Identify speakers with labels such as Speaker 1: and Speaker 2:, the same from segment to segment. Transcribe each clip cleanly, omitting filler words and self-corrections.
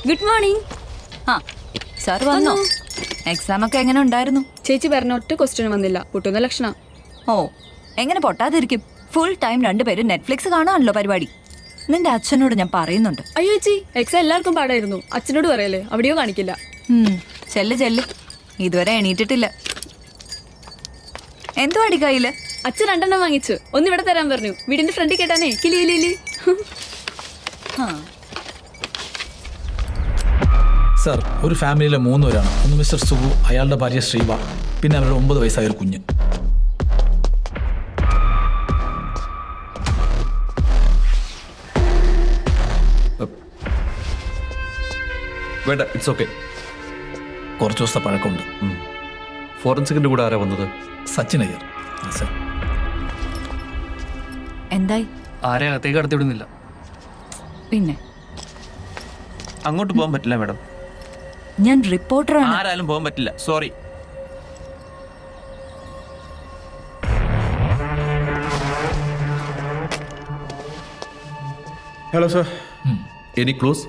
Speaker 1: Good morning.
Speaker 2: ആ sir വന്നോ? Exam ഒക്കെ എങ്ങനെ ഉണ്ടായിരുന്നു?
Speaker 1: ചേച്ചി പറഞ്ഞ ഒറ്റ ക്വസ്റ്റ്യൻ വന്നില്ല. പൊട്ടുന്ന ലക്ഷണ.
Speaker 2: ഓ എങ്ങനെ പൊട്ടാതിരിക്കും? ഫുൾ ടൈം രണ്ടുപേരും നെറ്റ്ഫ്ലിക്സ് കാണാനല്ലോ പരിപാടി. നിന്റെ അച്ഛനോട് ഞാൻ പറയുന്നുണ്ട്.
Speaker 1: അയ്യോ ചേച്ചി, എക്സാം എല്ലാവർക്കും പാടായിരുന്നു. അച്ഛനോട് പറയല്ലേ, അവിടെയോ കാണിക്കില്ല.
Speaker 2: ചെല്ല് ചെല്ല്, ഇതുവരെ എണീറ്റിട്ടില്ല. എന്തുവാടി കയ്യില്?
Speaker 1: അച്ഛൻ 2 വാങ്ങിച്ചു. ഒന്ന് ഇവിടെ തരാൻ പറഞ്ഞു. വീടിന്റെ ഫ്രണ്ടിൽ കേട്ടാനേ കിലി കിലി കിലി.
Speaker 3: സർ, ഒരു ഫാമിലിയിലെ 3 പേരാണ്. ഒന്ന് മിസ്റ്റർ സുഗു, അയാളുടെ ഭാര്യ ശ്രീബ, പിന്നെ അവരുടെ 9 വയസ്സായ ഒരു കുഞ്ഞ്.
Speaker 4: വേണ്ട, ഇറ്റ്സ് ഓക്കെ.
Speaker 3: കുറച്ച് ദിവസത്തെ പഴക്കമുണ്ട്.
Speaker 4: ഫോറൻസിക്കിന്റെ കൂടെ ആരാ വന്നത്?
Speaker 3: സച്ചിൻ അയ്യർ. സർ,
Speaker 2: എന്തായി?
Speaker 5: ആരെ അകത്തേക്ക് കടത്തി വിടുന്നില്ല.
Speaker 2: പിന്നെ
Speaker 5: അങ്ങോട്ട് പോകാൻ പറ്റില്ല മാഡം.
Speaker 2: ഞാൻ റിപ്പോർട്ടറാണ്.
Speaker 5: ആരാലും പോകാൻ പറ്റില്ല, sorry.
Speaker 6: Hello, sir.
Speaker 4: Any clues?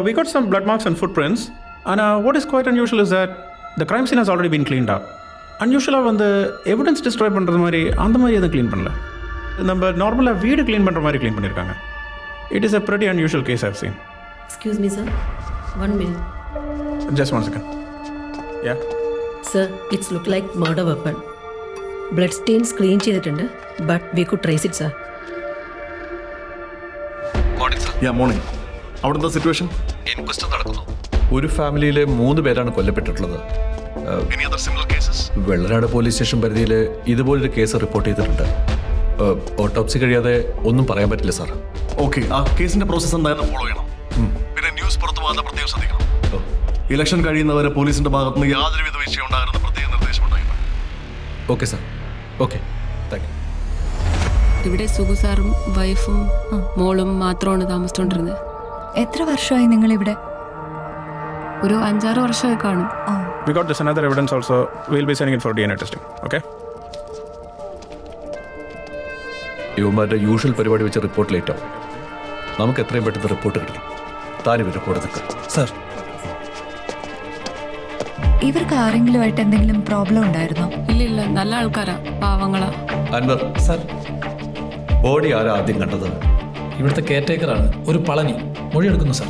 Speaker 6: We got some blood marks and footprints. And what is quite unusual is that the crime scene has already been cleaned up. Unusual வந்து எவிடன்ஸ் டிஸ்ட்ராய் பண்ணுறது மாதிரி அந்த மாதிரி எதுவும் க்ளீன் பண்ணல. நம்ம நார்மலாக வீடு க்ளீன் பண்ணுற மாதிரி க்ளீன் பண்ணியிருக்காங்க. It is a pretty unusual case I've seen.
Speaker 7: Excuse me, sir. 1 minute.
Speaker 6: Just 1 second. Yeah?
Speaker 7: Sir, it's look like murder weapon. Blood stains clean ചെയ്തിട്ടുണ്ട്, but we could trace it, sir.
Speaker 4: Morning. അവിടുത്തെ situation? Inquest നടക്കുന്നു. ഒരു ഫാമിലിയിലെ 3 പേരാണ് കൊല്ലപ്പെട്ടിട്ടുള്ളത്. Vellanad police station പരിധിയിൽ ഇതുപോലൊരു case report ചെയ്തിട്ടുണ്ട്. Autopsy കഴിയാതെ ഒന്നും പറയാൻ പറ്റില്ല സാർ.
Speaker 8: ഓക്കെ, ആ കേസിന്റെ പ്രോസസ് എന്തായാലും ഫോളോ ചെയ്യണം. പിന്നെ ന്യൂസ് പുറത്തു പോകാതെ പ്രത്യേകം ശ്രദ്ധിക്കണം. ഇലക്ഷൻ കഴിയുന്നവരെ പോലീസിന്റെ ഭാഗത്തുനിന്ന് യാതൊരു വിധ വീഴ്ച ഉണ്ടാകരുന്ന പ്രത്യേക നിർദ്ദേശം ഉണ്ടായിരുന്നു.
Speaker 4: Okay sir, okay, thank you.
Speaker 1: ഇവിടെ സുഗു സാറും വൈഫും മോളും മാത്രമാണ് താമസിച്ചോണ്ടിരുന്നത്.
Speaker 2: എത്ര വർഷമായി നിങ്ങൾ ഇവിടെ?
Speaker 1: ഒരു 5-6 വർഷമായി കാണും.
Speaker 6: We got this another evidence also. We'll be sending it for DNA testing. Okay?
Speaker 4: യുവമാരുടെ യൂഷ്വൽ പരിപാടി വെച്ച് റിപ്പോർട്ട് ലേറ്റ് ആവും. നമുക്ക് എത്രയും പെട്ടെന്ന് റിപ്പോർട്ട് കിട്ടണം. താനിവരുടെ കൂടെ നിൽക്കുക.
Speaker 3: സർ,
Speaker 2: ഇവർക്ക് ആരെങ്കിലുമായിട്ട് എന്തെങ്കിലും പ്രോബ്ലം ഉണ്ടായിരുന്നോ?
Speaker 1: ഇല്ല, നല്ല ആൾക്കാരാ, പാവങ്ങളാ.
Speaker 4: അൻവർ
Speaker 3: സർ,
Speaker 4: ബോഡി ആരാ ആദ്യം കണ്ടത്?
Speaker 3: ഇവിടുത്തെ കെയർടേക്കറാണ്, ഒരു പളനി. മൊഴിയെടുക്കുന്നു സർ.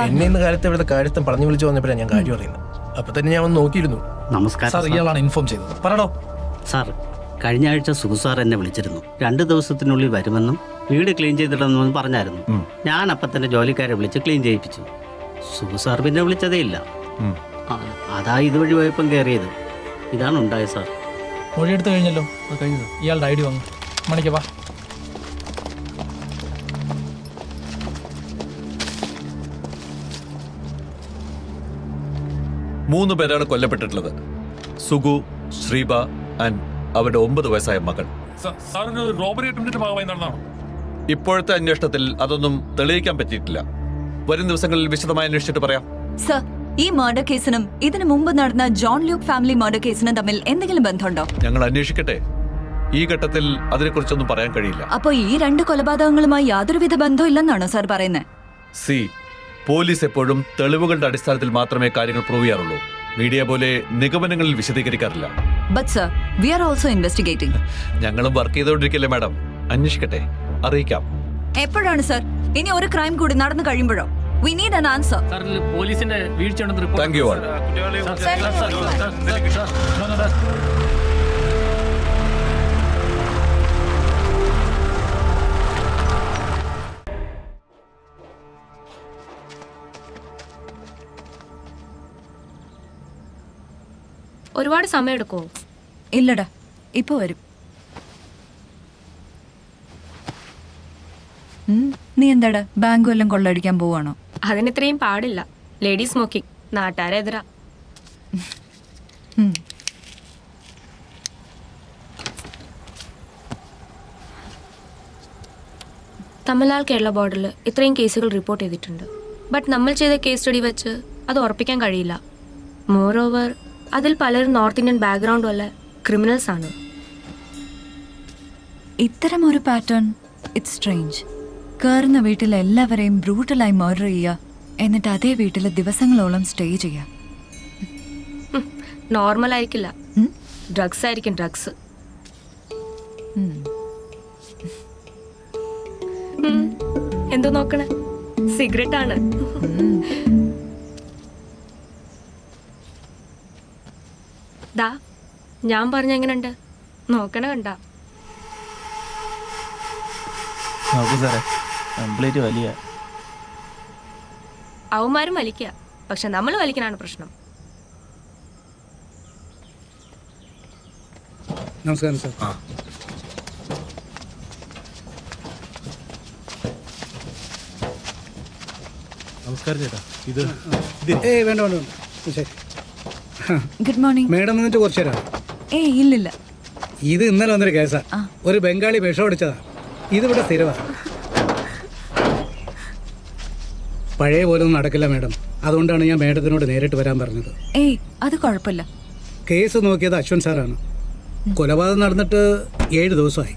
Speaker 9: എന്നെ ഇന്ന് കാലത്ത് ഇവിടുത്തെ കാര്യത്തെ പറഞ്ഞു വിളിച്ചു വന്നപ്പോഴാണ് ഞാൻ കാര്യം അറിയുന്നത്. അപ്പൊ തന്നെ ഞാൻ വന്ന് നോക്കിയിരുന്നു.
Speaker 10: നമസ്കാരം
Speaker 3: സാർ, ഇയാളാണ് ഇൻഫോം ചെയ്തത്. പറയണോ
Speaker 10: സാർ. കഴിഞ്ഞ ആഴ്ച സുഗു സാർ എന്നെ വിളിച്ചിരുന്നു. 2 ദിവസത്തിനുള്ളിൽ വരുമെന്നും വീട് ക്ലീൻ ചെയ്തിടണമെന്നും പറഞ്ഞായിരുന്നു. ഞാൻ അപ്പം തന്നെ ജോലിക്കാരെ വിളിച്ച് ക്ലീൻ ചെയ്യിപ്പിച്ചു. സുഗു സാർ പിന്നെ വിളിച്ചതേ ഇല്ല. അതാ ഇതുവഴി പോയപ്പം കയറിയത്. ഇതാണ് ഉണ്ടായത് സാർ.
Speaker 3: മൊഴിയെടുത്ത് കഴിഞ്ഞല്ലോ, അത് കഴിഞ്ഞു. ഇയാളുടെ ഐഡി വന്നു. മണിക്ക് വാ.
Speaker 4: മൂന്ന് പേരാണ് കൊല്ലപ്പെട്ടിട്ടുള്ളത്. സുഗു, ശ്രീബ ആൻഡ് അവരുടെ 9 വയസ്സായ മകൾ. ഇപ്പോഴത്തെ അന്വേഷണത്തിൽ അതൊന്നും തെളിയിക്കാൻ പറ്റിയിട്ടില്ല. വരും ദിവസങ്ങളിൽ വിശദമായി അന്വേഷിച്ചിട്ട് പറയാം.
Speaker 2: സർ, ഈ മർഡർ കേസിനും ഇതിനു മുമ്പ് നടന്ന ജോൺ ലൂക്ക് ഫാമിലി മർഡർ കേസിനും തമ്മിൽ എന്തെങ്കിലും ബന്ധമുണ്ടോ?
Speaker 4: ഞങ്ങൾ അന്വേഷിക്കട്ടെ. ഈ ഘട്ടത്തിൽ അതിനെക്കുറിച്ചൊന്നും പറയാൻ കഴിയില്ല.
Speaker 2: അപ്പൊ ഈ 2 കൊലപാതകങ്ങളുമായി യാതൊരുവിധ ബന്ധമില്ലെന്നാണോ സാർ പറയുന്നത്?
Speaker 4: സി, പോലീസ് എപ്പോഴും തെളിവുകളുടെ അടിസ്ഥാനത്തിൽ മാത്രമേ കാര്യങ്ങൾ പ്രൂവ് ചെയ്യാറുള്ളൂ. മീഡിയ പോലെ നിഗമനങ്ങളിൽ വിശദീകരിക്കാറില്ല.
Speaker 2: But sir, we are also investigating.
Speaker 4: ഞങ്ങളും വർക്ക് ചെയ്തുകൊണ്ടിരിക്കല്ലേ മാഡം. അന്വേഷിക്കട്ടെ, അറിയിക്കാം.
Speaker 2: എപ്പോഴാണ് സർ? ഇനി ഒരു ക്രൈം കൂടി നടന്നു കഴിയുമ്പോഴോ? We need an answer.
Speaker 5: പോലീസിന്റെ വീഴ്ചയുണ്ടെന്ന് റിപ്പോർട്ട്.
Speaker 4: Thank you all.
Speaker 1: ഒരുപാട് സമയം എടുക്കുമോ?
Speaker 2: ഇല്ലടാ, ഇപ്പൊ വരും. നീ എന്താടാ ബാങ്ക് വല്ലതും കൊള്ളടിക്കാൻ പോവാണോ?
Speaker 1: അതിനിത്രയും പാടില്ല. ലേഡി സ്മോക്കിംഗ് നാട്ടാരെതിരാ. തമിഴ്നാട് കേരള ബോർഡറിൽ ഇത്രയും കേസുകൾ റിപ്പോർട്ട് ചെയ്തിട്ടുണ്ട്. ബട്ട് നമ്മൾ ചെയ്ത കേസ് സ്റ്റഡി വെച്ച് അത് ഉറപ്പിക്കാൻ കഴിയില്ല. മോറോവർ അതിൽ പലരും നോർത്ത് ഇന്ത്യൻ ബാക്ക്ഗ്രൗണ്ട് ഉള്ള ക്രിമിനൽസ് ആണ്.
Speaker 2: ഇത്തരം ഒരു പാറ്റേൺ ഇറ്റ്സ് സ്ട്രേഞ്ച്. കയറുന്ന വീട്ടിൽ എല്ലാവരെയും ബ്രൂട്ടലായി മർഡർ ചെയ്യുക, എന്നിട്ട് അതേ വീട്ടിൽ ദിവസങ്ങളോളം സ്റ്റേ ചെയ്യാം.
Speaker 1: നോർമൽ ആയിരിക്കില്ല, ഡ്രഗ്സ് ആയിരിക്കും, ഡ്രഗ്സ്. എന്തോ നോക്കണേ? സിഗരറ്റ് ആണ്. ദാ ഞാൻ പറഞ്ഞ എങ്ങനെയുണ്ട് നോക്കണ കണ്ട?
Speaker 5: നോക്കൂ സാറേ, കംപ്ലീറ്റ് വലിയ.
Speaker 1: അവന്മാരും വലിക്കുക, പക്ഷെ നമ്മൾ വലിക്കണാണ് പ്രശ്നം.
Speaker 9: നമസ്കാരം സാർ.
Speaker 8: നമസ്കാരം ചേട്ടാ. ഇത്
Speaker 9: ഏയ് വേണ്ട വേണ്ട വേണ്ട, ശരി.
Speaker 2: Good morning.
Speaker 9: മേഡം എന്നിട്ട് കുറച്ച് തരാം.
Speaker 2: ഏയ് ഇല്ലില്ല.
Speaker 9: ഇത് ഇന്നലെ വന്നൊരു കേസാ. ഒരു ബംഗാളി വിഷം അടിച്ചതാ. ഇതിവിടെ സ്ഥിരമാണ്. പഴയ പോലെ ഒന്നും നടക്കില്ല മേഡം. അതുകൊണ്ടാണ് ഞാൻ മേഡത്തിനോട് നേരിട്ട് വരാൻ പറഞ്ഞത്.
Speaker 2: ഏയ് അത് കുഴപ്പമില്ല.
Speaker 9: കേസ് നോക്കിയത് അശ്വൻ സാറാണ്. കൊലപാതകം നടന്നിട്ട് 7 ദിവസമായി.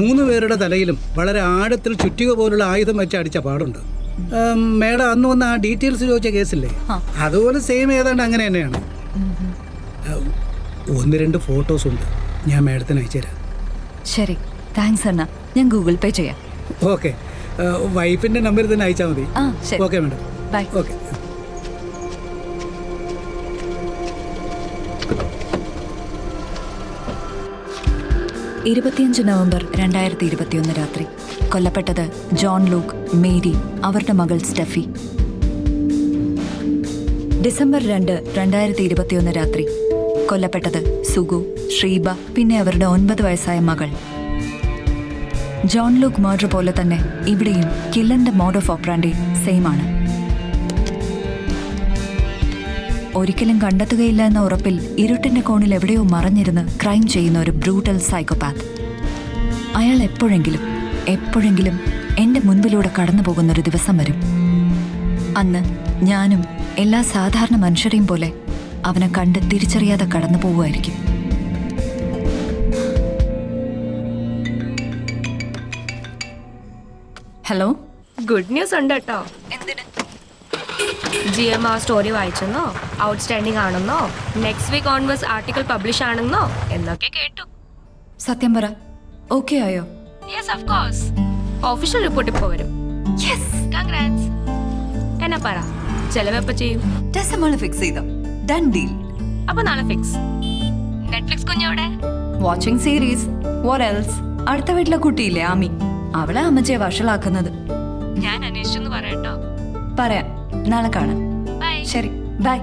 Speaker 9: 3 പേരുടെ തലയിലും വളരെ ആഴത്തിൽ ചുറ്റിക പോലുള്ള ആയുധം വെച്ച് അടിച്ച പാടുണ്ട്. മേഡം അന്ന് വന്ന് ആ ഡീറ്റെയിൽസ് ചോദിച്ച കേസില്ലേ, അതുപോലെ സെയിം ഏതാണ്ട് അങ്ങനെ തന്നെയാണ്. 1-2 ഫോട്ടോസ് ഉണ്ട്, ഞാൻ മേഡത്തിന് അയച്ചു തരാം.
Speaker 2: ശരി, താങ്ക്സ് അണ്ണ. ഞാൻ ഗൂഗിൾ പേ ചെയ്യാം.
Speaker 9: ഓക്കെ, വൈഫിൻ്റെ നമ്പർ തന്നെ അയച്ചാൽ മതി.
Speaker 2: ആ ശരി.
Speaker 9: Okay madam,
Speaker 2: bye.
Speaker 9: Okay.
Speaker 2: 25 November 2021 രാത്രി കൊല്ലപ്പെട്ടത് ജോൺ ലൂക്ക്, മേരി, അവരുടെ മകൾ സ്റ്റെഫി. ഡിസംബർ 2, 2021 രാത്രി കൊല്ലപ്പെട്ടത് സുഗു, ശ്രീബ, പിന്നെ അവരുടെ 9 വയസ്സായ മകൾ. ജോൺ ലൂക്ക് മർഡർ പോലെ തന്നെ ഇവിടെയും കില്ലറിന്റെ മോഡ് ഓഫ് ഓപ്പറാൻഡി സെയിം ആണ്. ഒരിക്കലും കണ്ടെത്തുകയില്ല എന്ന ഉറപ്പിൽ ഇരുട്ടിന്റെ കോണിൽ എവിടെയോ മറഞ്ഞിരുന്ന് ക്രൈം ചെയ്യുന്ന ഒരു ബ്രൂട്ടൽ സൈക്കോപാത്ത്. അയാൾ എപ്പോഴെങ്കിലും എൻ്റെ മുൻപിലൂടെ കടന്നു പോകുന്നൊരു ദിവസം വരും. അന്ന് ഞാനും എല്ലാ സാധാരണ മനുഷ്യരെയും പോലെ അവനെ കണ്ട് തിരിച്ചറിയാതെ കടന്നു പോവുമായിരിക്കും. ഹലോ,
Speaker 1: ഗുഡ് ന്യൂസ് ഉണ്ട് കേട്ടോ. GMR സ്റ്റോറി വായിച്ചെന്നോ, ഔട്ട്സ്റ്റാൻഡിംഗ് ആണെന്നോ, next week onwards article publish ആണെന്നോ എന്നൊക്കെ കേട്ടു.
Speaker 2: സത്യം പറ, ഓക്കെ ആയോ?
Speaker 1: Yes of course. Official report ഇപ്പോൾ വരും.
Speaker 2: Yes,
Speaker 1: congrats. എന്നാ പറ, ചെലവെപ്പ ചെയ്യും?
Speaker 2: ഡെസമോള് ഫിക്സ് ചെയ്തോ? Done deal.
Speaker 1: അപ്പൊ നാളെ ഫിക്സ്. നെറ്റ്ഫ്ലിക്സ് കുഞ്ഞവിടെ
Speaker 2: വാച്ചിങ് സീരീസ്. What else? അടുത്ത വീട്ടിലെ കുട്ടിയില്ലേ ആമി, അവളെ അമ്മച്ചയെ വഷളാക്കുന്നത്.
Speaker 1: ഞാൻ അന്വേഷിച്ചെന്ന് പറയട്ടോ.
Speaker 2: പറയാം, നാളെ കാണാം.
Speaker 1: ബൈ.
Speaker 2: ശരി, ബൈ.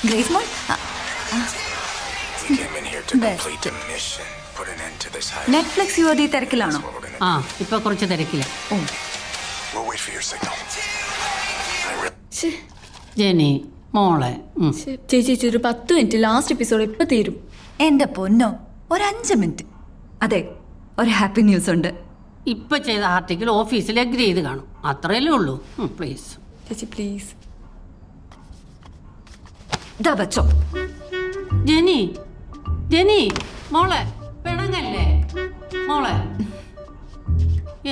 Speaker 2: ഗ്രേസ് മോൾ, നെറ്റ്ഫ്ലിക്സ് യുവതി തിരക്കിലാണോ?
Speaker 10: ആ, ഇപ്പൊ കുറച്ച് തിരക്കില്ല.
Speaker 2: ഓ,
Speaker 10: ജെനി മോളെ,
Speaker 1: ചേച്ചി ഒരു 10 മിനിറ്റ്, ലാസ്റ്റ് എപ്പിസോഡ് ഇപ്പൊ തീരും.
Speaker 2: എന്റെ പൊന്നോ, ഒരു 5 മിനിറ്റ്. അതെ, ഒരു ഹാപ്പി ന്യൂസ് ഉണ്ട്.
Speaker 10: ഇപ്പൊ ചെയ്ത ആർട്ടിക്കിൾ ഓഫീസിൽ അഗ്രി ചെയ്ത് കാണും, അത്രയല്ലേ ഉള്ളൂ. പ്ലീസ്
Speaker 1: ചേച്ചി പ്ലീസ്.
Speaker 2: ഇതാ വെച്ചോ.
Speaker 10: ജെനി മോളെ, പിണങ്ങല്ലേ മോളെ?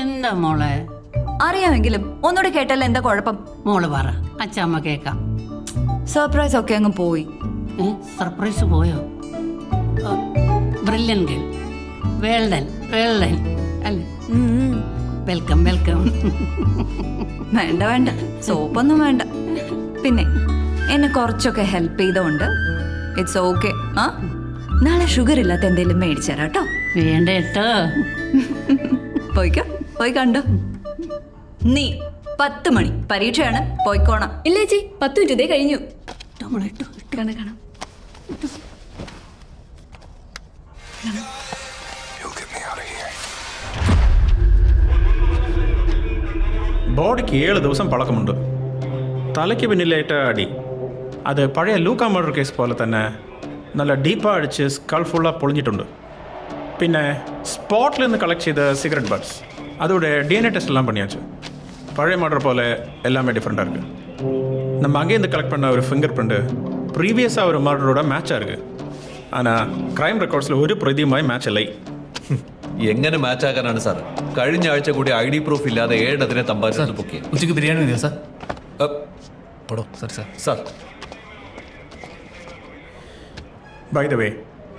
Speaker 10: എന്താ മോളെ?
Speaker 2: അറിയാമെങ്കിലും ഒന്നുകൂടെ കേട്ടല്ലോ, എന്താ കുഴപ്പം?
Speaker 10: മോള് പറ, അച്ഛമ്മ കേക്കാം.
Speaker 2: സർപ്രൈസ് ഒക്കെ അങ്ങ് പോയി.
Speaker 10: സർപ്രൈസ് പോയോ? ബ്രില്യൻ ഗേൾ, വേൾഡൻ അല്ലേ? വെൽക്കം.
Speaker 2: വേണ്ട, സോപ്പൊന്നും വേണ്ട. പിന്നെ എന്നെ കുറച്ചൊക്കെ ഹെൽപ്പ് ചെയ്തോണ്ട് ഇറ്റ്സ് ഓക്കെ. ആ, നാളെ ഷുഗർ ഇല്ലാത്ത എന്തെങ്കിലും മേടിച്ചേരാ കേട്ടോ.
Speaker 10: വേണ്ടേട്ടോ.
Speaker 2: പോയി കണ്ടോ. നീ 10 മണി പരീക്ഷയാണ്, പോയിക്കോണം.
Speaker 1: ഇല്ല ചേച്ചി, 10 മിനിറ്റ് ഇതേ കഴിഞ്ഞു. കാണാം.
Speaker 6: ബോഡിക്ക് 7 ദിവസം പഴക്കമുണ്ട്. തലയ്ക്ക് പിന്നിലേറ്റ അടി അത് പഴയ ലൂക്ക മർഡർ കേസ് പോലെ തന്നെ നല്ല ഡീപ്പാக അടിച്ച് സ്കൾ ഫുള്ളാக പൊളിഞ്ഞിട്ടുണ്ട്. പിന്നെ സ്പോട്ടിൽ നിന്ന് കളക്ട് ചെയ്ത സിഗരറ്റ് ബഡ്സ്, அதோட DNA ടെസ്റ്റ് എല്ലാം പണിയാച്ചു. பழைய மர்டர் போல் எல்லாமே டிஃப்ரெண்ட்டாக இருக்குது. நம்ம அங்கேருந்து கலெக்ட் பண்ண ஒரு ஃபிங்கர் பிரிண்ட்டு ப்ரீவியஸாக ஒரு மர்டரோட மேட்சாக இருக்குது. ஆனால் ക്രൈം റെക്കോർഡ്സിൽ ഒരു പ്രതിയുമായി മാച്ച് ഇല്ല.
Speaker 4: എങ്ങനെ മാച്ച് ആക്കാനാണ് സാർ? കഴിഞ്ഞ ആഴ്ച കൂടി ID പ്രൂഫ് ഇല്ലാതെ 7 എണ്ണത്തിനെ തമ്പാച്ചു പൊക്കി.
Speaker 5: ഉച്ചയ്ക്ക് ബിരിയാണി മതിയോ സാർ?
Speaker 4: പടോ
Speaker 5: sir sir
Speaker 4: sir
Speaker 6: by the way,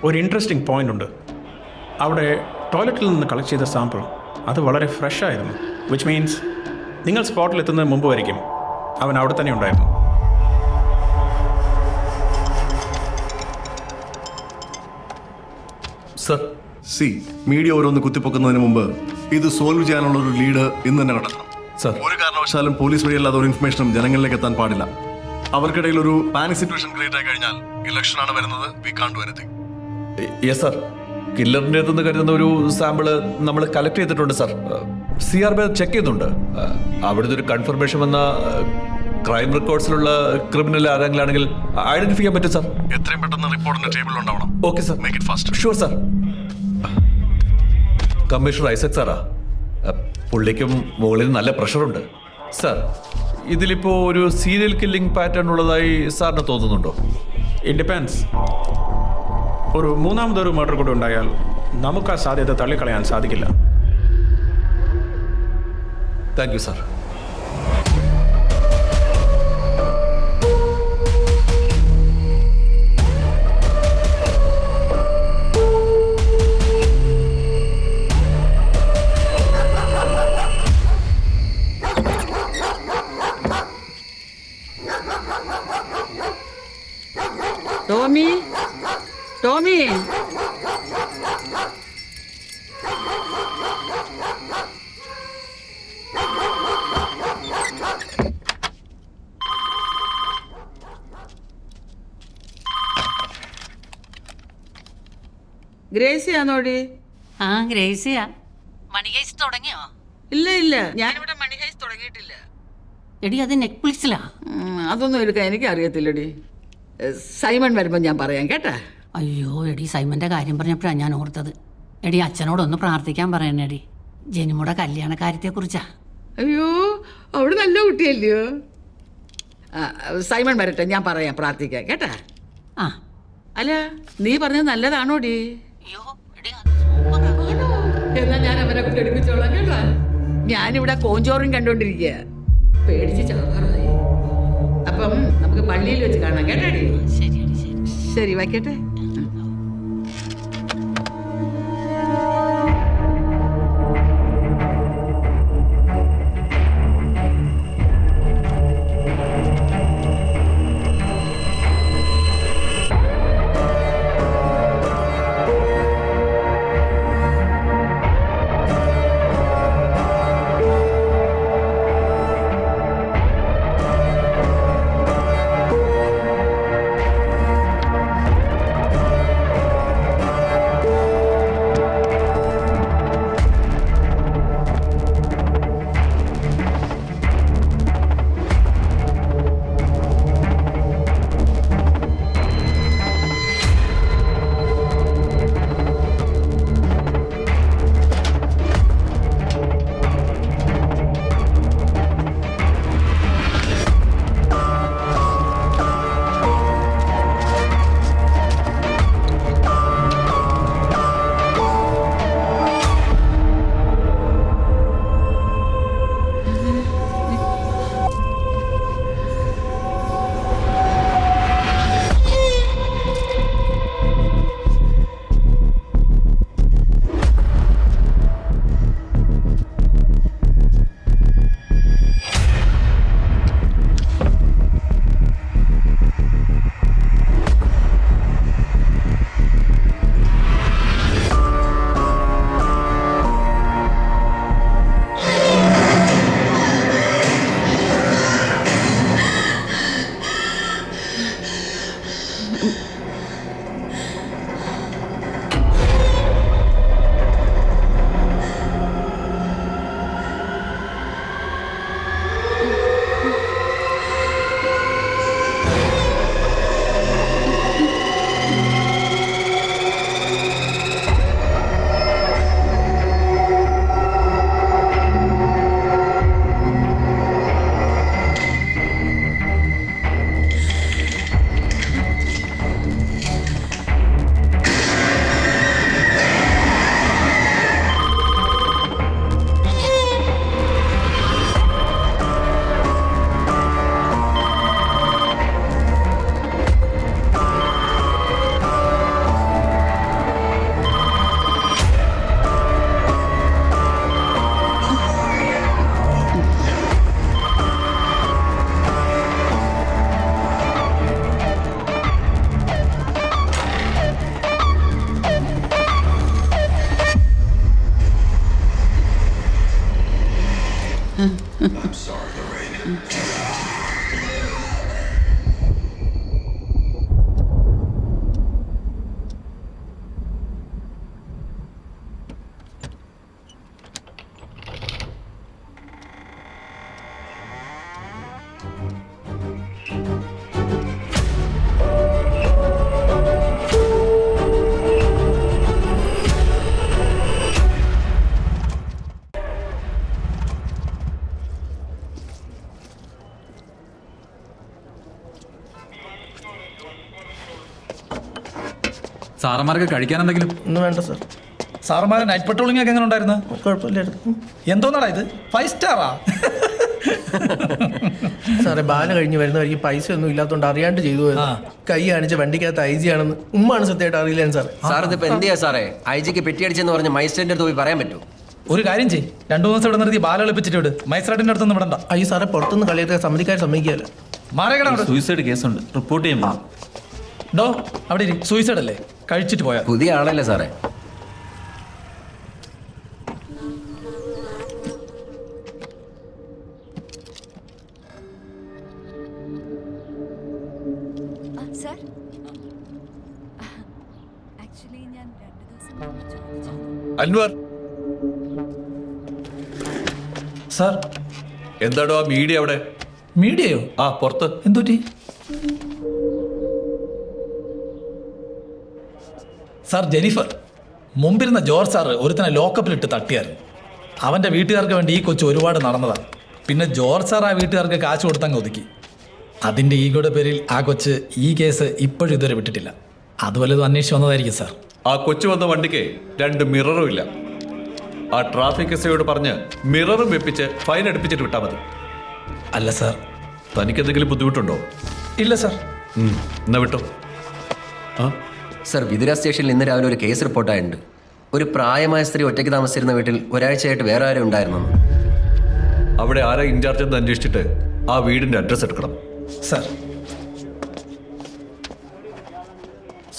Speaker 6: ഒരു ഇൻട്രസ്റ്റിംഗ് പോയിന്റ് ഉണ്ട്. അവിടെ ടോയ്ലറ്റിൽ നിന്ന് കളക്ട് ചെയ്ത സാമ്പിൾ അത് വളരെ ഫ്രഷ് ആയിരുന്നു. വിച്ച് മീൻസ് നിങ്ങൾ സ്പോട്ടിൽ എത്തുന്നതിന് മുമ്പ് വരെയും അവൻ അവിടെ തന്നെ ഉണ്ടായിരുന്നു.
Speaker 4: സാർ
Speaker 8: മീഡിയ ഓരോന്ന് കുത്തിപ്പൊക്കുന്നതിന് മുമ്പ് ഇത് സോൾവ് ചെയ്യാനുള്ള ഒരു ലീഡ് ഇന്ന് തന്നെ കണ്ടെത്തണം.
Speaker 4: സാർ
Speaker 8: ഒരു കാരണവശാലും പോലീസ് വഴിയല്ലാതെ ഒരു ഇൻഫർമേഷനും ജനങ്ങളിലേക്ക് എത്താൻ പാടില്ല. അവർക്കിടയിൽ ഒരു പാനിക് സിറ്റുവേഷൻ ക്രിയേറ്റ് ആയി കഴിഞ്ഞാൽ ഇലക്ഷനാണ് വരുന്നത്. We can't do anything.
Speaker 4: Yes sir. കില്ലറിൻ്റെ അടുത്തുനിന്ന് കരുതുന്ന ഒരു സാമ്പിള് നമ്മൾ കളക്ട് ചെയ്തിട്ടുണ്ട് സാർ. CRB ചെക്ക് ചെയ്യുന്നുണ്ട്. അവിടുത്തെ ഒരു കൺഫർമേഷൻ വന്ന ക്രൈം റെക്കോർഡ്സിലുള്ള ക്രിമിനൽ ആരെങ്കിലാണെങ്കിൽ ഐഡന്റിഫൈ ചെയ്യാൻ പറ്റും സാർ.
Speaker 8: എത്രയും പെട്ടെന്ന് റിപ്പോർട്ടിന്റെ ടേബിളിൽ ഉണ്ടാവണം.
Speaker 4: Okay sir.
Speaker 8: Make it fast.
Speaker 4: Sure sir. Commissioner Isaac സാറാ. പുള്ളിക്കും മുകളിൽ നല്ല പ്രഷറുണ്ട് സാർ. ഇതിലിപ്പോൾ ഒരു സീരിയൽ കില്ലിംഗ് പാറ്റേൺ ഉള്ളതായി സാറിന് തോന്നുന്നുണ്ടോ?
Speaker 6: It depends. ഒരു മൂന്നാമതൊരു മർഡർ കൂടെ ഉണ്ടായാൽ നമുക്ക് ആ സാധ്യത തള്ളിക്കളയാൻ സാധിക്കില്ല.
Speaker 4: Thank you sir.
Speaker 11: Tommy, Tommy, ഗ്രേസിയാണോടി?
Speaker 12: ആ ഗ്രേസിയാ. മണി ഹൈസ് തുടങ്ങിയോ?
Speaker 11: ഇല്ല ഇല്ല, ഞാനിവിടെ മണി ഹൈസ് തുടങ്ങിയിട്ടില്ല.
Speaker 12: എടി അത് നെറ്റ്ഫ്ലിക്സിലാ.
Speaker 11: അതൊന്നും എടുക്കാൻ എനിക്ക് അറിയത്തില്ലടി. സൈമൺ വരുമ്പോൾ ഞാൻ പറയാം കേട്ടാ.
Speaker 12: അയ്യോ എടി, സൈമന്റെ കാര്യം പറഞ്ഞപ്പോഴാണ് ഞാൻ ഓർത്തത്. എടി അച്ഛനോടൊന്ന് പ്രാർത്ഥിക്കാൻ പറയണേടി, ജനിമുടെ കല്യാണ കാര്യത്തെക്കുറിച്ചാ.
Speaker 11: അയ്യോ, അവിടെ നല്ല കുട്ടിയല്ലയോ? സൈമൺ വരട്ടെ, ഞാൻ പറയാം, പ്രാർത്ഥിക്കാം കേട്ടാ.
Speaker 12: ആ
Speaker 11: അല്ല, നീ പറഞ്ഞത് നല്ലതാണോടി?
Speaker 12: അയ്യോ എടി അത് സൂപ്പറാ.
Speaker 11: എന്നാ ഞാൻ അവനെ കൊണ്ട് എടുപ്പിച്ചോളാം കേട്ടാ. ഞാനിവിടെ കോഞ്ചോറും കണ്ടോണ്ടിരിക്കുക, പേടിച്ച് ചാവാറായി. അപ്പം നമുക്ക് പള്ളിയിൽ വെച്ച് കാണാം കേട്ടാടി.
Speaker 12: ശരിയടി ശരി.
Speaker 11: ശരി, വയ്ക്കട്ടെ.
Speaker 3: സാറന്മാർക്ക് കഴിക്കാൻ എന്തെങ്കിലും?
Speaker 5: ഒന്നും വേണ്ട സാർ.
Speaker 3: സാറന്മാരെ നൈറ്റ് പെട്രോളിംഗ് ഒക്കെ എങ്ങനെ ഉണ്ടായിരുന്നു?
Speaker 5: കുഴപ്പമില്ലായിരുന്നു
Speaker 3: എന്തോന്നാടാ ഇത്? 5 സ്റ്റാറാ?
Speaker 5: സാറേ, ബാല കഴിഞ്ഞ് വരുന്ന വഴിക്ക് പൈസ ഒന്നും ഇല്ലാത്തതുകൊണ്ട് അറിയാണ്ട് ചെയ്തു പോയത്. കൈ കാണിച്ച വണ്ടിക്കകത്ത് IG ആണെന്ന് ഉമ്മാണ് സത്യമായിട്ട് അറിയില്ല സാറേ.
Speaker 13: സാർ ഇതിപ്പോ എന്ത് ചെയ്യാ സാറേ? IG പെറ്റിയടിച്ചെന്ന് പറഞ്ഞ് മജിസ്ട്രേറ്റിന്റെ അടുത്ത് പോയി പറയാൻ പറ്റുമോ?
Speaker 3: ഒരു കാര്യം ചെയ്യ്, 2 ദിവസം ഇവിടെ നിർത്തി ബാല എളിപ്പിച്ചിട്ട് വിട്. മൈസ്ട്രേറ്റിന്റെ അടുത്തൊന്നും വിടണ്ട.
Speaker 5: അയ്യോ സാറേ, പുറത്തുനിന്ന് കളിയൊക്കെ സമ്മതിക്കാൻ സമ്മതിക്കാല്ലോ.
Speaker 3: മാറിയക്കടാ.
Speaker 6: സൂയിസൈഡ് കേസുണ്ട്, റിപ്പോർട്ട് ചെയ്യാൻ.
Speaker 3: ഡോ അവിടെ ഇരി. സൂയിസൈഡ് അല്ലേ? കഴിച്ചിട്ട് പോയാ.
Speaker 13: പുതിയ ആളല്ലേ സാറേ?
Speaker 2: സർ, ആക്ച്വലി ഞാൻ 2 ദിവസം
Speaker 4: അൻവർ
Speaker 3: സാർ.
Speaker 4: എന്താടോ ആ മീഡിയ അവിടെ?
Speaker 3: മീഡിയയോ?
Speaker 4: ആ പുറത്ത്.
Speaker 3: എന്തുപറ്റി? സാർ, ജെനിഫർ മുമ്പിരുന്ന ജോർജ് സാറ് ഒരുത്തനെ ലോക്കപ്പിലിട്ട് തട്ടിയായിരുന്നു. അവൻ്റെ വീട്ടുകാർക്ക് വേണ്ടി ഈ കൊച്ചു ഒരുപാട് നടന്നതാണ്. പിന്നെ ജോർജ് സാർ ആ വീട്ടുകാർക്ക് കാശ് കൊടുത്തങ്ങ് ഒതുക്കി. അതിൻ്റെ ഈഗോയുടെ പേരിൽ ആ കൊച്ച് ഈ കേസ് ഇപ്പോഴും ഇതുവരെ വിട്ടിട്ടില്ല. അത് വല്ലതും അന്വേഷിച്ച് വന്നതായിരിക്കും സാർ.
Speaker 4: ആ കൊച്ചു വന്ന വണ്ടിക്ക് 2 മിററും ഇല്ല. ആ ട്രാഫിക് എസ്ഐയോട് പറഞ്ഞ് മിററും വെപ്പിച്ച് ഫൈൻ അടുപ്പിച്ചിട്ട് വിട്ടാൽ മതി.
Speaker 3: അല്ല സാർ.
Speaker 4: തനിക്കെന്തെങ്കിലും ബുദ്ധിമുട്ടുണ്ടോ?
Speaker 3: ഇല്ല സാർ.
Speaker 4: എന്നാ വിട്ടോ. ആ
Speaker 13: സർ, വിതുര സ്റ്റേഷനിൽ ഇന്ന് രാവിലെ ഒരു കേസ് റിപ്പോർട്ടായിട്ടുണ്ട്. ഒരു പ്രായമായ സ്ത്രീ ഒറ്റയ്ക്ക് താമസിച്ചിരുന്ന വീട്ടിൽ ഒരാഴ്ചയായിട്ട് വേറെ ആരും ഉണ്ടായിരുന്നു.
Speaker 4: അവിടെ ആരാ ഇൻചാർജ് എന്ന് അന്വേഷിച്ചിട്ട് ആ വീടിന്റെ അഡ്രസ് എടുക്കണം.
Speaker 3: സാർ.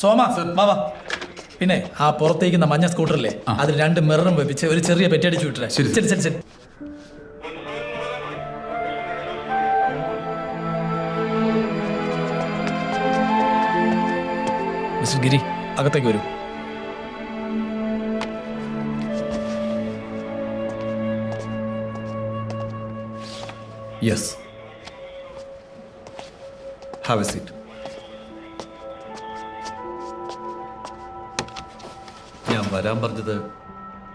Speaker 3: സോമ വാ. പിന്നെ ആ പുറത്തേക്കുന്ന മഞ്ഞ സ്കൂട്ടറില്ലേ, അതിൽ 2 മിററും വെപ്പിച്ച് ഒരു ചെറിയ പെറ്റടിച്ചു വിട്ടേ. ശരി. മിസ്റ്റർ ഗിരി, അകത്തേക്ക് വരൂ.
Speaker 4: Yes, have a seat. ഞാൻ വരാൻ പറഞ്ഞത്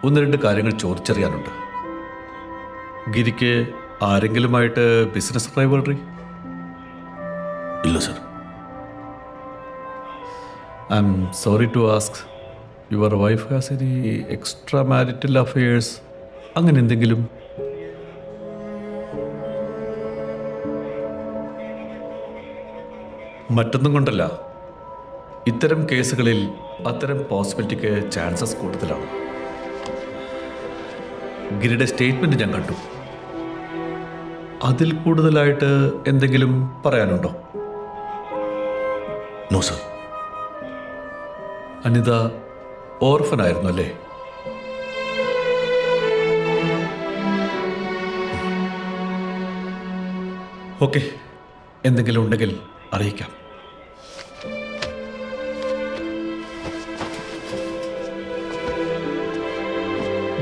Speaker 4: 1-2 കാര്യങ്ങൾ ചോദിച്ചറിയാനുണ്ട്. ഗിരിക്ക് ആരെങ്കിലുമായിട്ട് ബിസിനസ് റൈവൽറി?
Speaker 8: ഇല്ല sir.
Speaker 4: I'm sorry to ask, your wife has any extra marital affairs, അങ്ങനെ എന്തെങ്കിലും? മറ്റൊന്നും കൊണ്ടല്ല, ഇത്തരം കേസുകളിൽ അത്തരം പോസിബിലിറ്റിക്ക് ചാൻസസ് കൂടുതലാണ്. ഗിരിയുടെ സ്റ്റേറ്റ്മെന്റ് ഞാൻ കണ്ടു. അതിൽ കൂടുതലായിട്ട് എന്തെങ്കിലും പറയാനുണ്ടോ?
Speaker 8: No sir.
Speaker 4: അനിത ഓർഫൻ ആയിരുന്നു അല്ലേ? ഓക്കെ, എന്തെങ്കിലും ഉണ്ടെങ്കിൽ അറിയിക്കാം.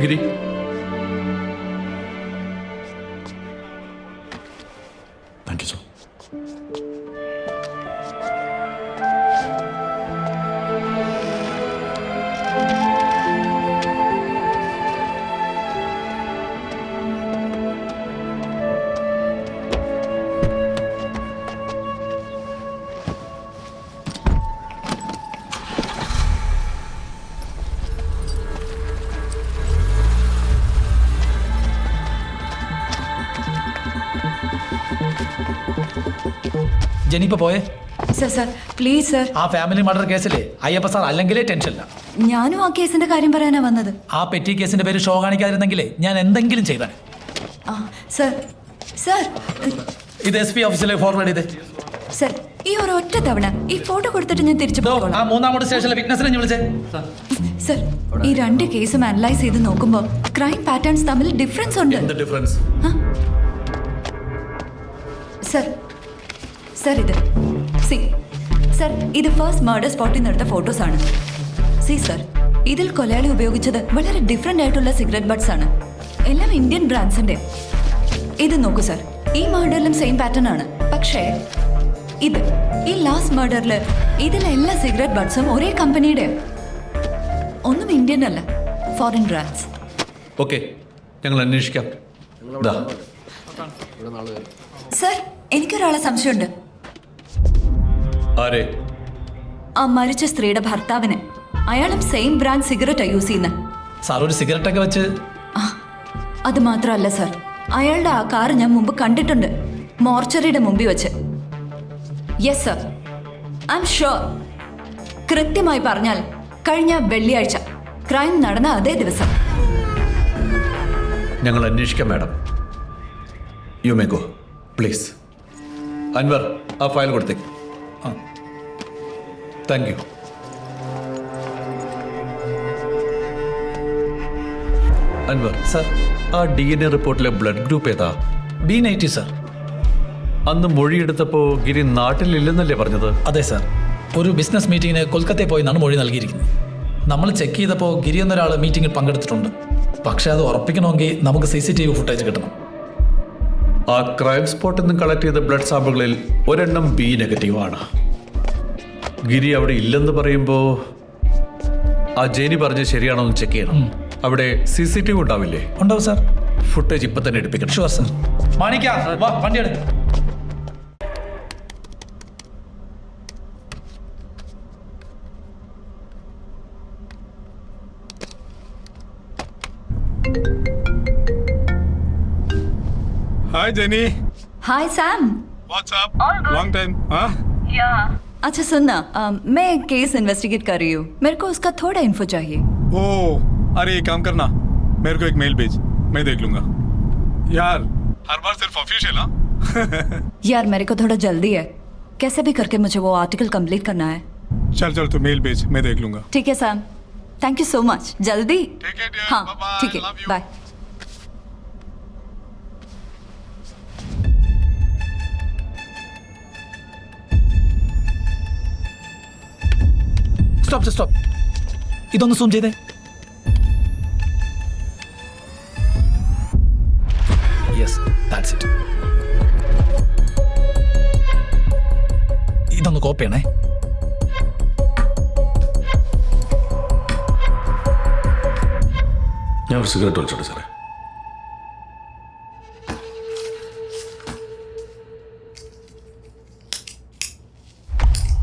Speaker 4: ഗിരി,
Speaker 8: താങ്ക് യു സർ.
Speaker 3: ജെനിപ്പ പോയേ?
Speaker 2: Sir please sir.
Speaker 3: ആ ഫാമിലി മർഡർ കേസിലെ അയ്യപ്പ സാർ അല്ലെങ്കിലേ ടെൻഷനില്ല.
Speaker 2: ഞാനും ആ കേസിന്റെ കാര്യം പറയാനാ വന്നത്.
Speaker 3: ആ പെറ്റി കേസിന്റെ പേര് ഷോ കാണിക്കാതിരുന്നെങ്കിലേ ഞാൻ എന്തെങ്കിലും ചെയ്താൽ.
Speaker 2: സർ സർ
Speaker 3: ഇത് SP ഓഫീസിലേക്ക് ഫോർവേഡ് ചെയ്തേ.
Speaker 2: സർ, ഈ ഒരു ഒറ്റ തവണ ഈ ഫോട്ടോ കൊടുത്തിട്ട് ഞാൻ തിരിച്ചു പോകണം.
Speaker 3: ആ 3-ാമത് സ്റ്റേഷനിലെ വിറ്റ്നസിനെ വിളിച്ചേ.
Speaker 2: സർ, ഈ 2 കേസും അനലൈസ് ചെയ്ത് നോക്കുമ്പോൾ ക്രൈം പാറ്റേൺസ് തമ്മിൽ ഡിഫറൻസ് ഉണ്ട്.
Speaker 4: എന്ത് ഡിഫറൻസ്?
Speaker 2: സർ ഇത് സർ, ഇത് ഫസ്റ്റ് മർഡർ സ്പോട്ടിൽ നിന്ന് എടുത്ത ഫോട്ടോസ് ആണ്. സർ, ഇതിൽ കൊലയാളി ഉപയോഗിച്ചത് വളരെ ഡിഫറെന്റ് ആയിട്ടുള്ള സിഗരറ്റ് ബഡ്സ് ആണ്. എല്ലാം ഇന്ത്യൻ ബ്രാൻഡ്സിന്റെ. ഇത് നോക്കൂ സർ, ഈ മർഡറിലും സെയിം പാറ്റേൺ ആണ്. പക്ഷേ ഈ ലാസ്റ്റ് മർഡറിൽ ഇതിലെല്ലാ സിഗരറ്റ് ബഡ്സും ഒരേ കമ്പനിയുടെ. ഒന്നും ഇന്ത്യൻ അല്ല, ഫോറിൻ ബ്രാൻഡ്സ്.
Speaker 4: ഓക്കെ, ഞങ്ങൾ അന്വേഷിക്കാം.
Speaker 2: സർ, എനിക്കൊരാളെ സംശയമുണ്ട്.
Speaker 4: ആരെ?
Speaker 2: ആ മരിച്ച സ്ത്രീയുടെ ഭർത്താവിനെ. അയാളും സെയിം ബ്രാൻഡ് സിഗരറ്റാണ് യൂസ് ചെയ്യുന്നത്.
Speaker 3: സാർ ഒരു സിഗരറ്റൊക്കെ വെച്ച്
Speaker 2: അത് മാത്രമല്ല സർ, അയാളുടെ ആ കാർ ഞാൻ മുമ്പ് കണ്ടിട്ടുണ്ട്, മോർച്ചറിയുടെ മുമ്പിൽ വെച്ച്. Yes sir, I am sure. കൃത്യമായി പറഞ്ഞാൽ കഴിഞ്ഞ വെള്ളിയാഴ്ച ക്രൈം നടന്ന അതേ ദിവസം.
Speaker 4: ഞങ്ങൾ അന്വേഷിക്കാം madam. You may go please. Anwar, ആ ഫയൽ കൊടുത്തേക്ക്. Thank you. അൻവർ
Speaker 3: സാർ,
Speaker 4: ആ DNA റിപ്പോർട്ടിലെ ബ്ലഡ് ഗ്രൂപ്പ് ഏതാ?
Speaker 3: B90 sir.
Speaker 4: അന്ന് മൊഴിയെടുത്തപ്പോൾ ഗിരി നാട്ടിലില്ലെന്നല്ലേ പറഞ്ഞത്?
Speaker 3: അതെ സാർ, ഒരു ബിസിനസ് മീറ്റിങ്ങിന് കൊൽക്കത്തയിൽ പോയി എന്നാണ് മൊഴി നൽകിയിരിക്കുന്നത്. നമ്മൾ ചെക്ക് ചെയ്തപ്പോൾ ഗിരി എന്നൊരാൾ മീറ്റിങ്ങിൽ പങ്കെടുത്തിട്ടുണ്ട്. പക്ഷേ അത് ഉറപ്പിക്കണമെങ്കിൽ നമുക്ക് CCTV ഫുട്ടേജ് കിട്ടണം.
Speaker 4: ആ ക്രൈം സ്പോട്ടിൽ നിന്ന് കളക്ട് ചെയ്ത ബ്ലഡ് സാമ്പിളുകളിൽ ഒരെണ്ണം B നെഗറ്റീവാണ്. ഗിരി അവിടെ ഇല്ലെന്ന് പറയുമ്പോൾ ആ ജേനി പറഞ്ഞത് ശരിയാണോ എന്ന് ചെക്ക് ചെയ്യണം. അവിടെ CCTV ഉണ്ടാവില്ലേ?
Speaker 3: ഉണ്ടാവും സാർ.
Speaker 4: ഫുട്ടേജ് ഇപ്പം തന്നെ എടുപ്പിക്കണം.
Speaker 3: Sure sir. മാണിക്ക, വാ വണ്ടി എടുക്ക്.
Speaker 6: Hi, Jenny.
Speaker 2: हाय Sam.
Speaker 6: What's up? Long time, huh?
Speaker 2: अच्छा सुनना, मैं एक केस इन्वेस्टिगेट कर रही हूँ, मेरे को उसका थोड़ा इन्फो चाहिए.
Speaker 6: Oh, अरे एक काम करना, मेरे को एक मेल भेज, मैं देख लूंगा. यार, हर बार सिर्फ ऑफिशियल, हाँ?
Speaker 2: यार मेरे को थोड़ा जल्दी है, कैसे भी करके मुझे वो आर्टिकल कंप्लीट करना है.
Speaker 6: चल तू मेल भेज, मैं देख लूंगा.
Speaker 2: ठीक है Sam, thank you so much. जल्दी.
Speaker 6: ठीक है dear,
Speaker 2: हाँ
Speaker 6: bye-bye,
Speaker 2: ठीक है,
Speaker 6: love you.
Speaker 2: बाय.
Speaker 3: സ്റ്റോപ്പ്. ഇതൊന്ന് സൂം ചെയ്തേ. Yes, that's it. ഇതൊന്ന് കോപ്പി ചെയ്യണേ.
Speaker 8: ഞാൻ ഒരു സിഗരറ്റ് വലിച്ചോട്ടെ സാറേ?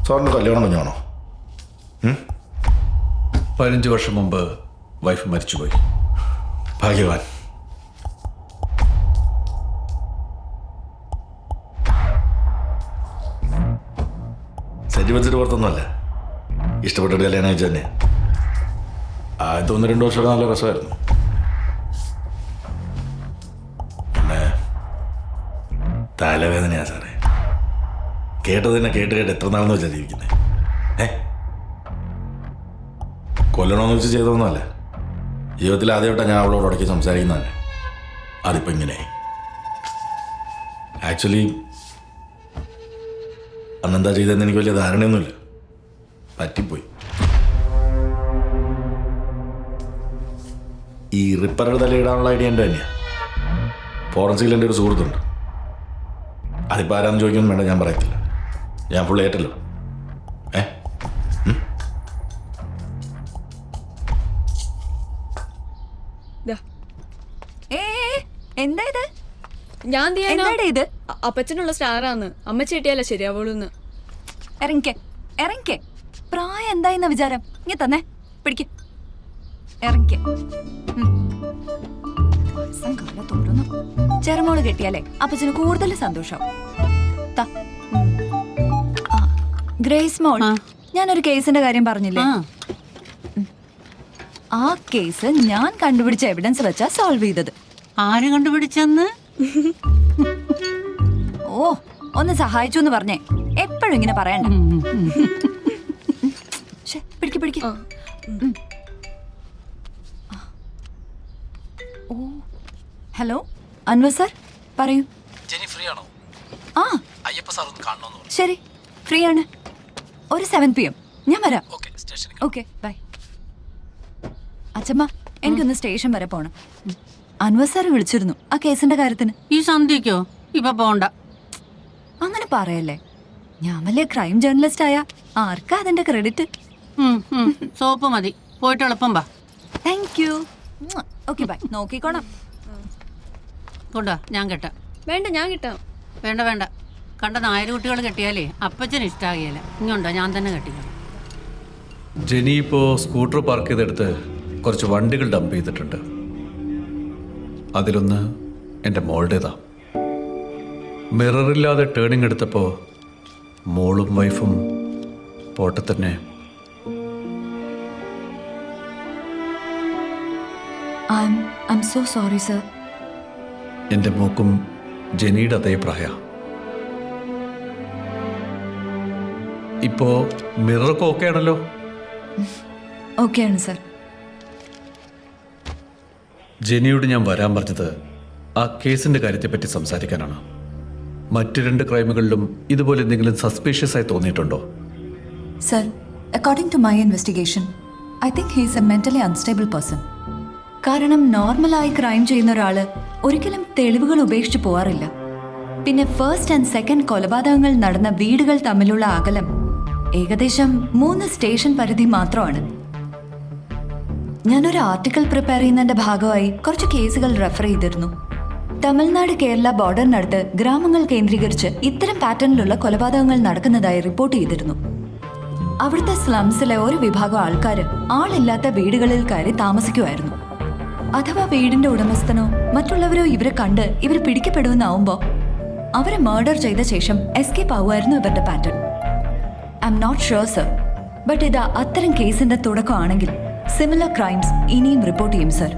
Speaker 8: സാറിന് കല്യാണം കഴിഞ്ഞാണോ?
Speaker 4: 15 വർഷം മുമ്പ് വൈഫ് മരിച്ചുപോയി.
Speaker 8: ഭാഗ്യവാൻ. സെന്റിമെന്റ്സിന്റെ പുറത്തൊന്നുമല്ല, ഇഷ്ടപ്പെട്ടിട്ട് കല്യാണം അയച്ചു തന്നെ. ആദ്യത്തെ 1-2 വർഷം നല്ല രസമായിരുന്നു. പിന്നെ തലവേദനയാ സാറേ. കേട്ടത് തന്നെ കേട്ട് എത്ര നാളെന്ന് വെച്ചാൽ ജീവിക്കുന്നത്. കൊല്ലണമെന്ന് വെച്ച് ചെയ്തതൊന്നുമല്ല. ജീവിതത്തിൽ ആദ്യമായിട്ടാണ് ഞാൻ അവളോട് ഉടക്കി സംസാരിക്കുന്നത് തന്നെ. അതിപ്പോൾ ഇങ്ങനെയായി. ആക്ച്വലി അന്നെന്താ ചെയ്തതെന്ന് എനിക്ക് വലിയ ധാരണയൊന്നുമില്ല. പറ്റിപ്പോയി. ഈ റിപ്പറുടെ തലയിടാനുള്ള ഐഡിയ എൻ്റെ തന്നെയാണ്. ഫോറൻസിക്കിൽ എൻ്റെ ഒരു സുഹൃത്തുണ്ട്. അതിപ്പോൾ ആരാന്ന് ചോദിക്കൊന്നും വേണ്ട, ഞാൻ പറയത്തില്ല. ഞാൻ ഫുൾ ഏറ്റല്ലോ.
Speaker 2: എന്താ ഇത്?
Speaker 1: ഞാൻ
Speaker 2: എന്താടാ ഇത്?
Speaker 1: അപ്പച്ചനുള്ള സ്റ്റാറാന്ന് അമ്മച്ചി കിട്ടിയാലേ ശരിയാവുള്ളൂന്ന്.
Speaker 2: ഇറങ്ങിക്കേ. പ്രായം എന്തായിന്ന വിചാരം? ഇങ്ങനെ തന്നെ പിടിക്ക. ഇറങ്ങിക്കേ. തോന്നുന്നു ചെറുമോള് കെട്ടിയാലേ അപ്പച്ചന് കൂടുതൽ സന്തോഷാവും. ഗ്രേസ് മോൾ, ഞാനൊരു കേസിന്റെ കാര്യം പറഞ്ഞില്ലേ? ആ കേസ് ഞാൻ കണ്ടുപിടിച്ച എവിഡൻസ് വെച്ചാ സോൾവ് ചെയ്തത്.
Speaker 12: ആര് കണ്ടുപിടിച്ചെന്ന്?
Speaker 2: ഓ, ഒന്ന് സഹായിച്ചു എന്ന് പറഞ്ഞേ. എപ്പോഴും ഇങ്ങനെ പറയണ്ട. പിടിക്ക്. ഓ, ഹലോ അൻവർ സാർ, പറയൂ.
Speaker 3: ജെനി ഫ്രീ ആണോ?
Speaker 2: ആ,
Speaker 3: അയ്യപ്പ സാർ ഒന്ന് കാണണമെന്ന്.
Speaker 2: ശരി, ഫ്രീ ആണ്. ഒരു 7 PM ഞാൻ വരാം. Okay, bye. അച്ഛമ്മ, എനിക്കൊന്ന് സ്റ്റേഷൻ വരെ പോണം. അൻവർ സാർ വിളിച്ചിരുന്നു ആ കേസിന്റെ കാര്യത്തിന്.
Speaker 12: ഈ സന്ധ്യക്കോ? ഇപ്പൊ പോണ്ട.
Speaker 2: അങ്ങനെ പറയല്ലേ, ഞാൻ വലിയ ക്രൈം ജേർണലിസ്റ്റ് ആയ ആർക്കാ അതിന്റെ ക്രെഡിറ്റ്?
Speaker 12: സോപ്പ് മതി, പോയിട്ട് എളുപ്പം വാ.
Speaker 2: Thank you. Okay, bye. നോക്കിക്കോണം.
Speaker 12: കൊണ്ടാ, ഞാൻ കെട്ടാം.
Speaker 1: വേണ്ട, ഞാൻ കിട്ടാം.
Speaker 12: വേണ്ട. കണ്ട നായർ കുട്ടികൾ കെട്ടിയാലേ അപ്പച്ചന് ഇഷ്ടാകിയല്ല. ഇങ്ങോട്ടോ, ഞാൻ തന്നെ കെട്ടിക്കണം.
Speaker 4: ജെനി ഇപ്പോൾ സ്കൂട്ടർ പാർക്ക് ചെയ്തെടുത്ത് കുറച്ച് വണ്ടികൾ ഡംപ് ചെയ്തിട്ടുണ്ട്. അതിലൊന്ന് എൻ്റെ മോളുടേതാ. മിററില്ലാതെ ടേണിംഗ് എടുത്തപ്പോൾ മോളും വൈഫും പോട്ടെ തന്നെ.
Speaker 2: I'm so sorry, sir.
Speaker 4: എൻ്റെ മോക്കും ജെനിയുടെ അതേ പ്രായ. ഇപ്പോ മിററൊക്കെ ഓക്കെ ആണല്ലോ?
Speaker 2: ഓക്കെയാണ് സർ.
Speaker 4: ജെനിയോട് ഞാൻ വരാൻ പറഞ്ഞത് ആ കേസിന്റെ കാര്യത്തെപ്പറ്റി സംസാരിക്കാനാണ്. മറ്റ് 2 ക്രൈമുകളിലും ഇതുപോലെ എന്തെങ്കിലും സസ്പീഷ്യസ് ആയി തോന്നിയിട്ടുണ്ടോ?
Speaker 2: Sir, according to my investigation, I think he's a mentally unstable person. കാരണം നോർമലായി ക്രൈം ചെയ്യുന്ന ഒരാൾ ഒരിക്കലും തെളിവുകൾ ഉപേക്ഷിച്ച് പോവാറില്ല. പിന്നെ ഫസ്റ്റ് ആൻഡ് സെക്കൻഡ് കൊലപാതകങ്ങൾ നടന്ന വീടുകൾ തമ്മിലുള്ള അകലം ഏകദേശം 3 സ്റ്റേഷൻ പരിധി മാത്രമാണ്. ഞാനൊരു ആർട്ടിക്കിൾ പ്രിപ്പയർ ചെയ്യുന്നതിന്റെ ഭാഗമായി കുറച്ച് കേസുകൾ റെഫർ ചെയ്തിരുന്നു. തമിഴ്നാട് കേരള ബോർഡറിനടുത്ത് ഗ്രാമങ്ങൾ കേന്ദ്രീകരിച്ച് ഇത്തരം പാറ്റേണിലുള്ള കൊലപാതകങ്ങൾ നടക്കുന്നതായി റിപ്പോർട്ട് ചെയ്തിരുന്നു. അവിടുത്തെ സ്ലംസിലെ ഒരു വിഭാഗം ആൾക്കാർ ആളില്ലാത്ത വീടുകളിൽ കയറി താമസിക്കുമായിരുന്നു. അഥവാ വീടിന്റെ ഉടമസ്ഥനോ മറ്റുള്ളവരോ ഇവരെ കണ്ട് ഇവർ പിടിക്കപ്പെടുമെന്നാവുമ്പോൾ അവരെ മർഡർ ചെയ്ത ശേഷം എസ്കേപ്പ് ആവുമായിരുന്നു ഇവരുടെ pattern. I'm not sure sir, but ഇത് അത്തരം കേസിന്റെ തുടക്കമാണെങ്കിൽ സിമിലർ ക്രൈംസ് ഇനിയും റിപ്പോർട്ട് ചെയ്യും സർ.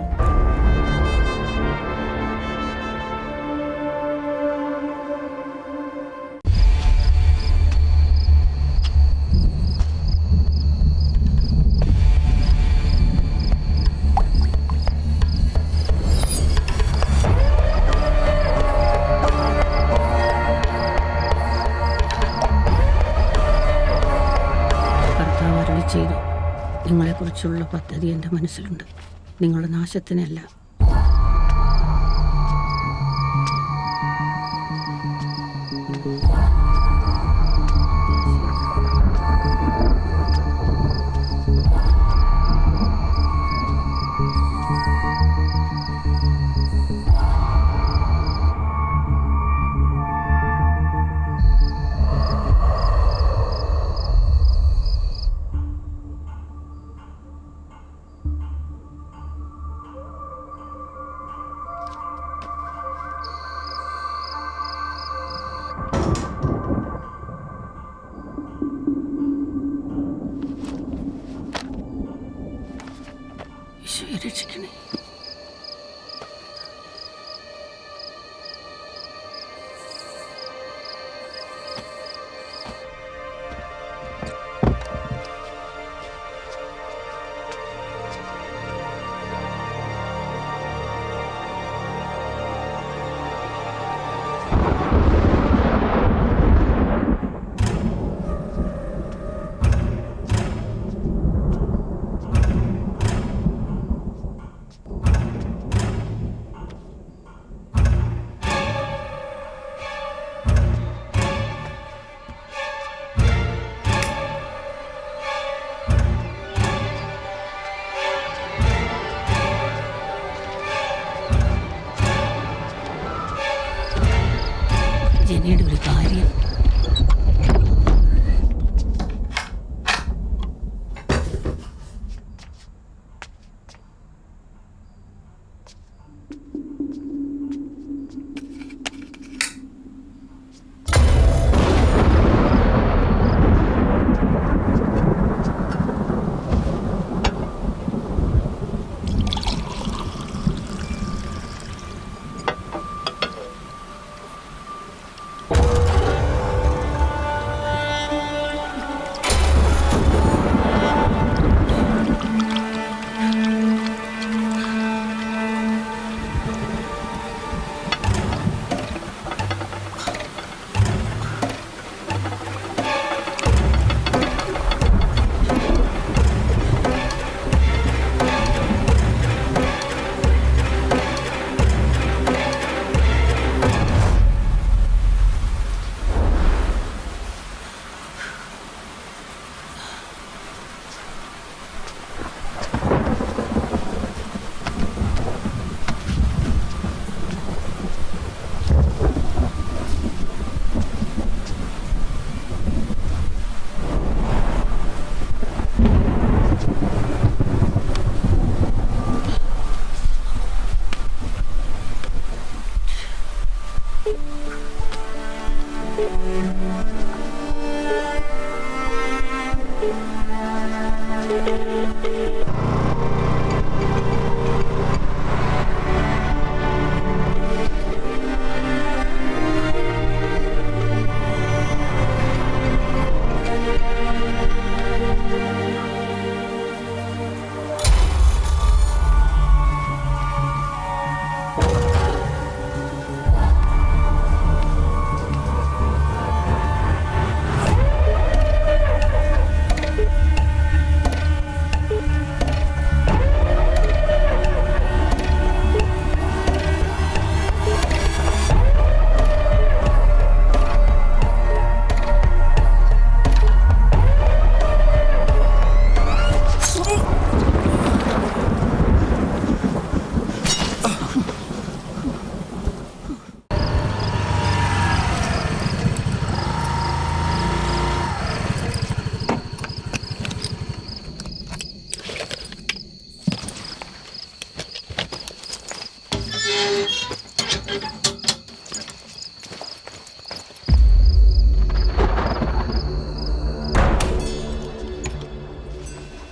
Speaker 12: കർത്താവ് അരുളി ചെയ്തു, നിങ്ങളെക്കുറിച്ചുള്ള പദ്ധതി എൻ്റെ മനസ്സിലുണ്ട്, നിങ്ങളുടെ നാശത്തിനല്ല.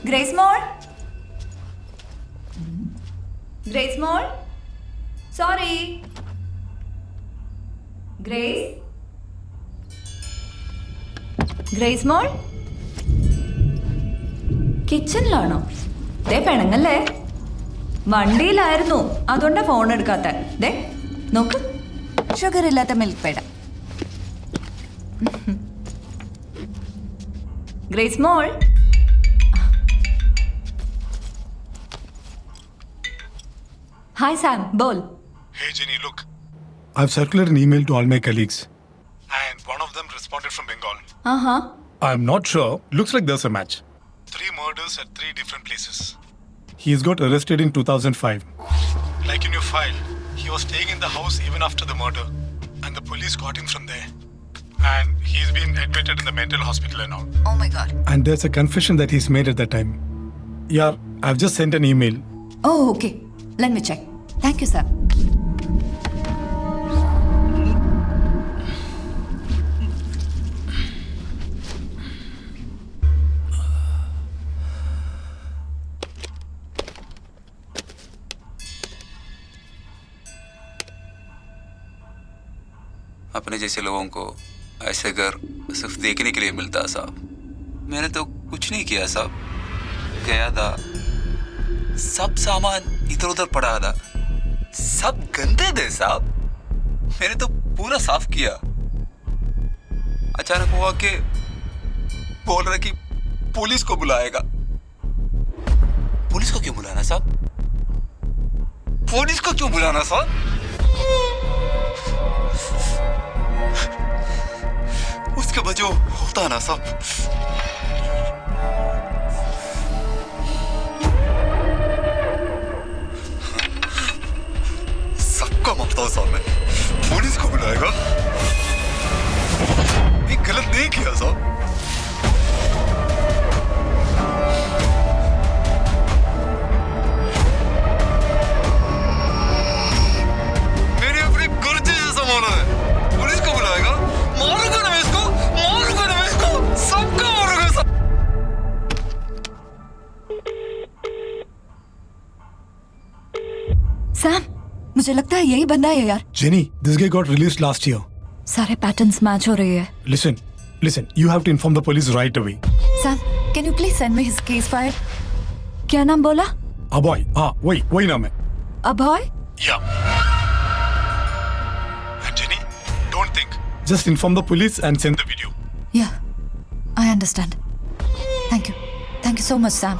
Speaker 2: ഗ്രേസ് മോൾ, ഗ്രേസ് മോൾ, സോറി, ഗ്രേസ്, ഗ്രേസ് മോൾ, കിച്ചണിലാണോ? ദേ പെണങ്ങല്ലേ, വണ്ടിയിലായിരുന്നു, അതുകൊണ്ടാ ഫോൺ എടുക്കാത്ത. ദേ നോക്ക്, ഷുഗർ ഇല്ലാത്ത മിൽക്ക് പേട. ഗ്രേസ് മോൾ, Hi Sam, bol.
Speaker 14: Hey Jenny, look. I've circulated an email to all my colleagues. And one of them responded from Bengal. I'm not sure. Looks like there's a match. 3 murders at 3 different places. He's got arrested in 2005. Like in your file, he was staying in the house even after the murder. And the police got him from there. And he's been admitted in the mental hospital and all.
Speaker 2: Oh my god.
Speaker 14: And there's a confession that he's made at that time. Yeah, I've just sent an email.
Speaker 2: Oh, okay. Let me check. Thank you, Sam.
Speaker 15: अपने जैसे लोगों को ऐसे घर सिर्फ देखने के लिए मिलता है साहब। मैंने तो कुछ नहीं किया साहब, गया था, सब सामान इधर उधर पड़ा था, सब गंदे थे साहब। मैंने तो पूरा साफ किया। अचानक हुआ कि बोल रहा कि पुलिस को बुलाएगा। पुलिस को क्यों बुलाना साहब? पुलिस को क्यों बुलाना साहब? उसके बजो होता ना सब। सबका मारता हूं साहब मैं। पुलिस को बुलाएगा? ये गलत नहीं किया साहब। मेरे अपने गुर्जे जैसा माना है। पुलिस को बुलाएगा? मारूंगा ना मैं इसको, मारूंगा ना मैं इसको, सबका मारूंगा साहब।
Speaker 2: सैम, मुझे लगता है यही बंदा है यार।
Speaker 14: Jenny, this guy got released last year.
Speaker 2: सारे पैटर्न्स मैच हो रही है।
Speaker 14: Listen, you have to inform the police right away.
Speaker 2: Sam, can you please send me his case file? क्या नाम बोला?
Speaker 14: Aboy. वही नाम है।
Speaker 2: अभय?
Speaker 14: Yeah. And Jenny, don't think. Just inform the police and send the video.
Speaker 2: Yeah, I understand. Thank you so much, Sam.